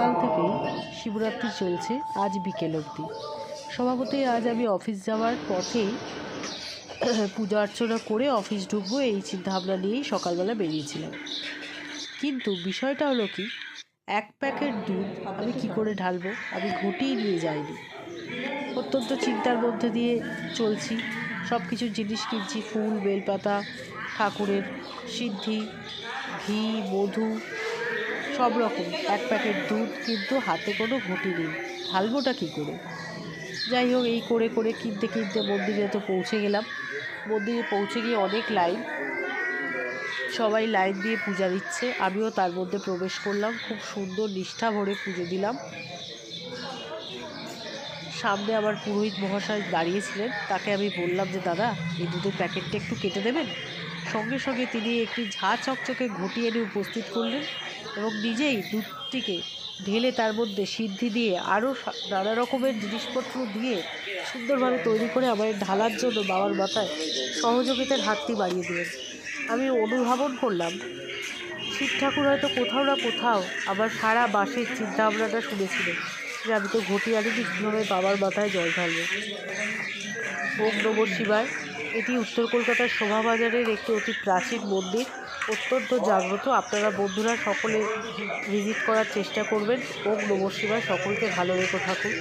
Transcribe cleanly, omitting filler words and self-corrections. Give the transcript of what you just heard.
সকাল থেকেই শিবরাত্রি চলছে, আজ বিকেল অবধি। স্বভাবতই আজ আমি অফিস যাওয়ার পথেই পূজা অর্চনা করে অফিস ঢুকবো এই চিন্তাভাবনা নিয়েই সকালবেলা বেরিয়েছিলাম। কিন্তু বিষয়টা হলো কি, 1 প্যাকেট দুধ আমি কি করে ঢালবো? আমি ঘটিই নিয়ে যাইনি। অত্যন্ত চিন্তার মধ্যে দিয়ে চলছি, সব কিছু জিনিস কিনছি, ফুল, বেলপাতা, ঠাকুরের সিদ্ধি, ঘি, মধু, সব রকম। 1 প্যাকেট দুধ, কিন্তু হাতে কোনো ঘটি নেই, ঢালবোটা কী করে? যাই হোক, এই করে করে কিনতে কিনতে মন্দিরে তো পৌঁছে গেলাম। মন্দিরে পৌঁছে গিয়ে অনেক লাইন, সবাই লাইন দিয়ে পূজা দিচ্ছে, আমিও তার মধ্যে প্রবেশ করলাম। খুব সুন্দর নিষ্ঠা ভরে পুজো দিলাম। সামনে আমার পুরোহিত মহাশয় দাঁড়িয়েছিলেন, তাকে আমি বললাম যে দাদা, এই দুধের প্যাকেটটা একটু কেটে দেবেন। সঙ্গে সঙ্গে তিনি একটি ঝাঁ চকচকে ঘটি এনে উপস্থিত করলেন এবং নিজেই দুধটিকে ঢেলে তার মধ্যে সিদ্ধি দিয়ে আরও নানা রকমের জিনিসপত্র দিয়ে সুন্দরভাবে তৈরি করে আমার ঢালার জন্য বাবার মাথায় সহযোগিতার হাতটি বাড়িয়ে দিলেন। আমি অনুধাবন করলাম, শিব ঠাকুর হয়তো কোথাও না কোথাও আমার সারা বাসের চিন্তাভাবনাটা শুনেছিলেন যে আমি তো ঘটি আনিনি, কীভাবে বাবার মাথায় জল ঢালবো। ওম নমঃ শিবায়। এটি উত্তর কলকাতার শোভাবাজারের একটি অতি প্রাচীন মন্দির, অত্যন্ত জাগ্রত। আপনারা বন্ধুরা সকলে ভিজিট করার চেষ্টা করবেন। ওম নমঃ শিবায়। সকলকে ভালো রেখো ঠাকুর।